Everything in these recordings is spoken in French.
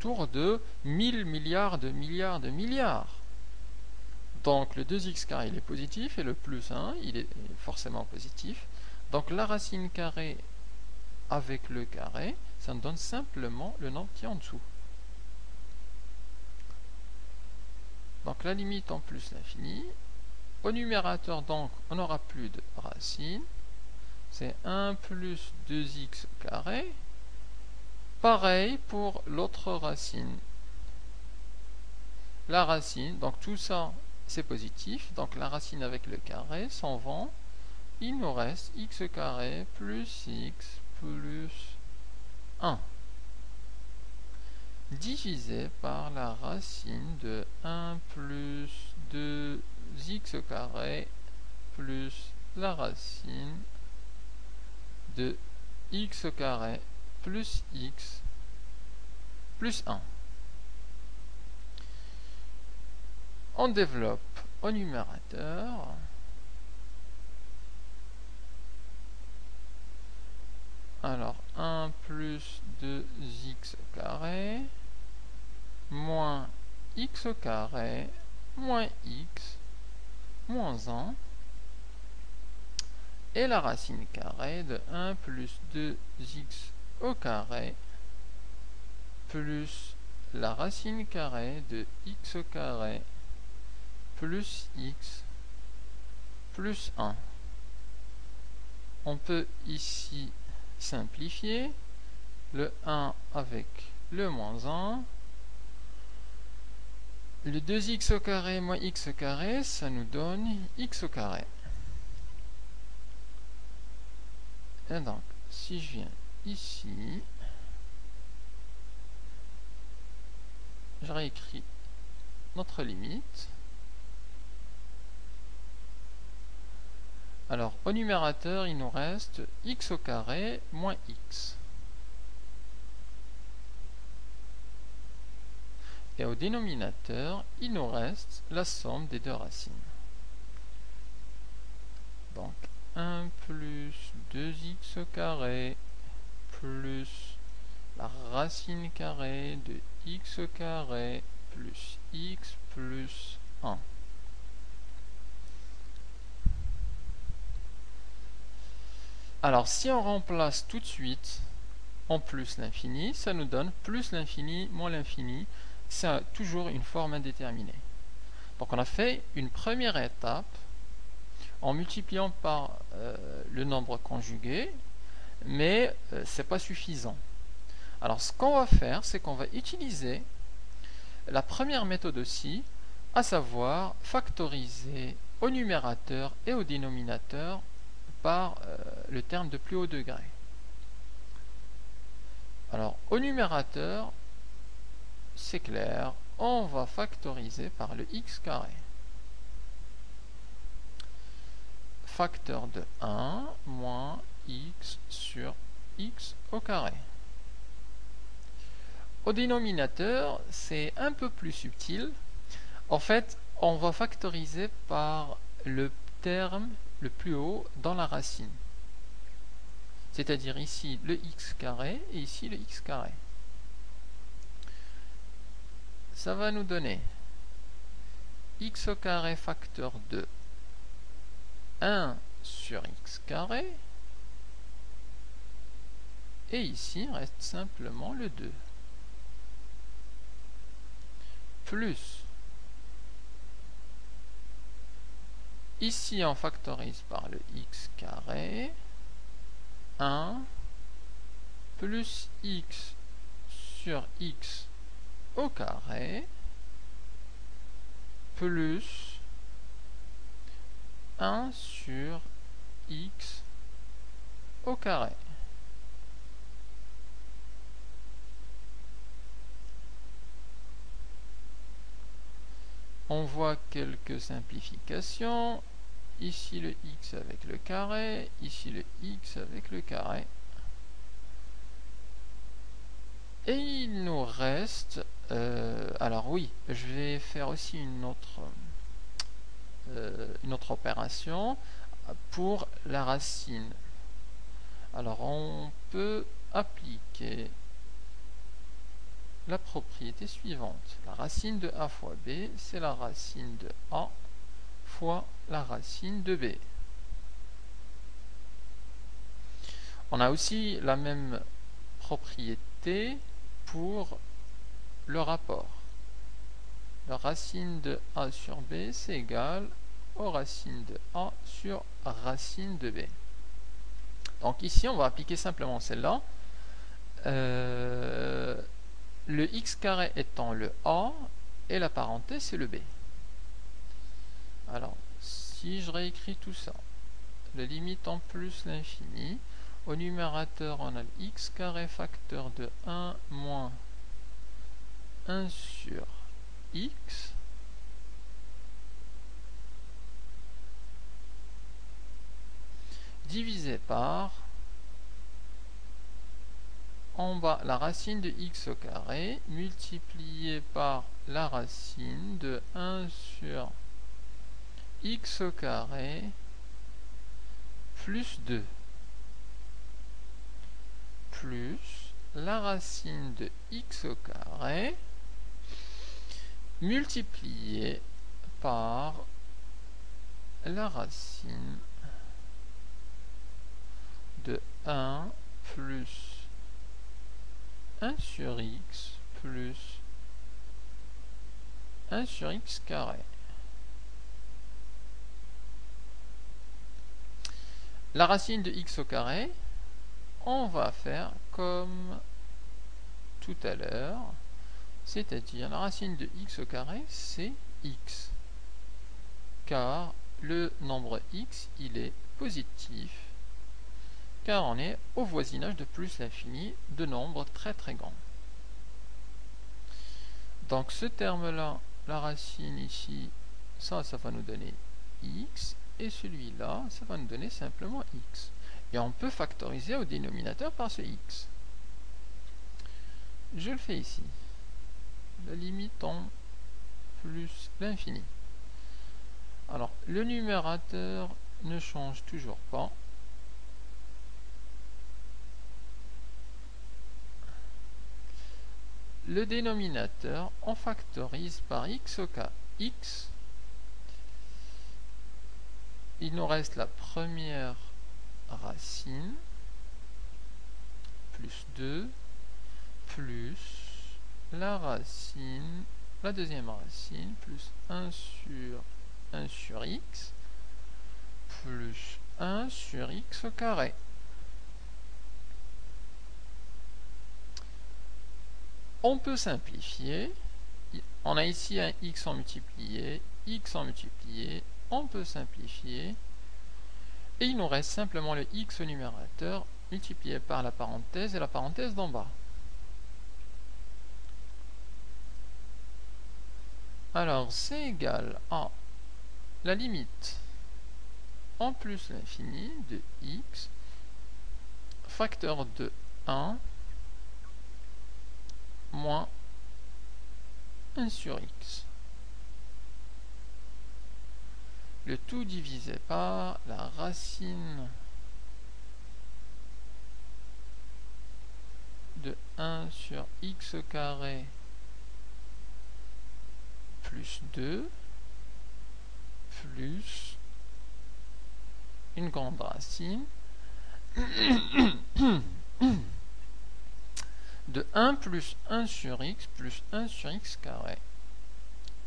autour de 1000 milliards de milliards de milliards. Donc le 2x carré il est positif et le plus 1 il est forcément positif. Donc la racine carrée avec le carré, ça nous donne simplement le nombre qui est en dessous. Donc la limite en plus l'infini. Au numérateur donc on n'aura plus de racine. C'est 1 plus 2x carré. Pareil pour l'autre racine. La racine, donc tout ça c'est positif, donc la racine avec le carré s'en va. Il nous reste x carré plus x plus 1 divisé par la racine de 1 plus 2x carré plus la racine de x carré plus x plus 1. On développe au numérateur. Alors 1 plus 2x carré moins x carré moins x moins 1 et la racine carrée de 1 plus 2x au carré plus la racine carrée de x carré plus x plus 1. On peut ici simplifier le 1 avec le moins 1. Le 2x au carré moins x au carré, ça nous donne x au carré. Et donc, si je viens ici, je réécris notre limite. Alors, au numérateur, il nous reste x au carré moins x. Et au dénominateur, il nous reste la somme des deux racines. Donc, 1 plus 2x au carré plus la racine carrée de x au carré plus x plus 1. Alors, si on remplace tout de suite en plus l'infini, ça nous donne plus l'infini moins l'infini. C'est toujours une forme indéterminée. Donc, on a fait une première étape en multipliant par le nombre conjugué, mais ce n'est pas suffisant. Alors, ce qu'on va faire, c'est qu'on va utiliser la première méthode aussi, à savoir factoriser au numérateur et au dénominateur par le terme de plus haut degré. Alors, au numérateur, c'est clair, on va factoriser par le x carré. Facteur de 1 moins x sur x au carré. Au dénominateur, c'est un peu plus subtil. En fait, on va factoriser par le terme le plus haut dans la racine. C'est-à-dire ici le x carré et ici le x carré. Ça va nous donner x au carré facteur de 1 sur x carré. Et ici, il reste simplement le 2. Plus. Ici, on factorise par le x carré. 1 plus x sur x au carré plus 1 sur x au carré. On voit quelques simplifications. Ici le x avec le carré, ici le x avec le carré. Et il nous reste... alors oui, je vais faire aussi une autre opération pour la racine. Alors on peut appliquer la propriété suivante. La racine de a fois b, c'est la racine de a fois la racine de b. On a aussi la même propriété pour le rapport. La racine de a sur b, c'est égal aux racines de a sur racine de b. Donc ici, on va appliquer simplement celle-là. Le x carré étant le a, et la parenthèse, c'est le b. Alors, si je réécris tout ça, la limite en plus l'infini, au numérateur, on a le x carré facteur de 1 moins 1 sur x, divisé par, en bas, la racine de x au carré, multiplié par la racine de 1 sur x au carré, plus 2, plus la racine de x au carré, multiplié par la racine de 1 plus 1 sur x plus 1 sur x carré. La racine de x au carré, on va faire comme tout à l'heure, c'est-à-dire la racine de x au carré, c'est x, car le nombre x, il est positif, car on est au voisinage de plus l'infini de nombres très très grands. Donc ce terme-là, la racine ici, ça va nous donner x, et celui-là, ça va nous donner simplement x. Et on peut factoriser au dénominateur par ce x. Je le fais ici. La limite en plus l'infini. Alors, le numérateur ne change toujours pas. Le dénominateur, on factorise par x au k. X, il nous reste la première racine, plus 2, plus la racine, la deuxième racine, plus 1 sur x, plus 1 sur x au carré. On peut simplifier. On a ici un x en multiplié, on peut simplifier. Et il nous reste simplement le x au numérateur multiplié par la parenthèse et la parenthèse d'en bas. Alors, c'est égal à la limite en plus l'infini de x facteur de 1 moins 1 sur x. Le tout divisé par la racine de 1 sur x au carré plus 2 plus une grande racine de 1 plus 1 sur x plus 1 sur x carré.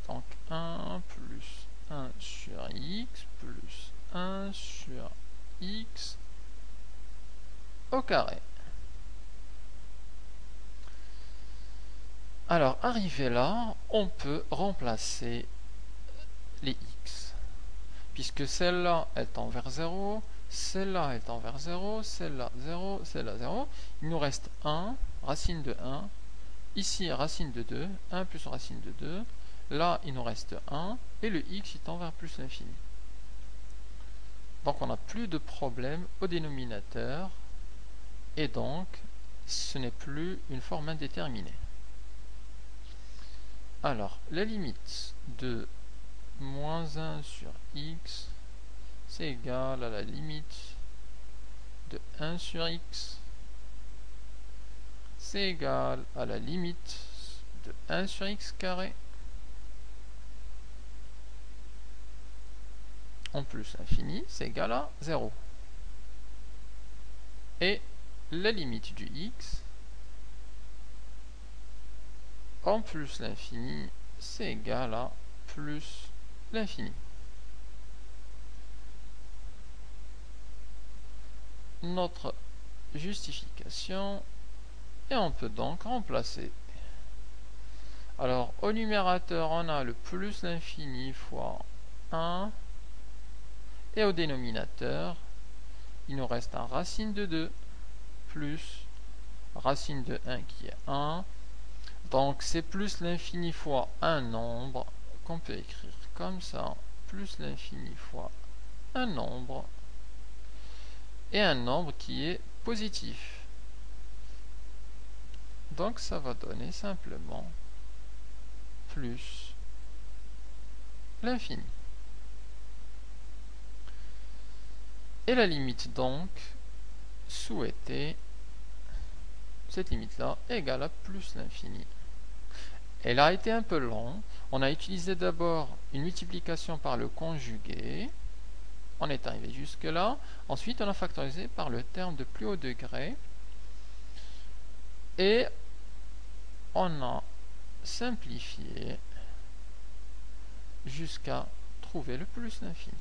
Donc 1 plus 1 sur x plus 1 sur x au carré. Alors, arrivé là, on peut remplacer les x. Puisque celle-là, elle tend vers 0, celle-là, elle tend vers 0, celle-là, 0, celle-là, 0. Il nous reste 1, racine de 1. Ici, racine de 2, 1 plus racine de 2. Là, il nous reste 1, et le x, il tend vers plus l'infini. Donc, on n'a plus de problème au dénominateur, et donc, ce n'est plus une forme indéterminée. Alors, la limite de moins 1 sur x, c'est égal à la limite de 1 sur x, c'est égal à la limite 1 sur x carré en plus l'infini, c'est égal à 0. Et la limite du x en plus l'infini, c'est égal à plus l'infini. Notre justification, et on peut donc remplacer. Alors au numérateur on a le plus l'infini fois 1, et au dénominateur il nous reste un racine de 2 plus racine de 1 qui est 1. Donc c'est plus l'infini fois un nombre qu'on peut écrire comme ça, plus l'infini fois un nombre, et un nombre qui est positif. Donc ça va donner simplement plus l'infini. Et la limite donc souhaitée, cette limite-là, est égale à plus l'infini. Elle a été un peu longue. On a utilisé d'abord une multiplication par le conjugué. On est arrivé jusque là. Ensuite, on a factorisé par le terme de plus haut degré. Et on a simplifié jusqu'à trouver le plus l'infini.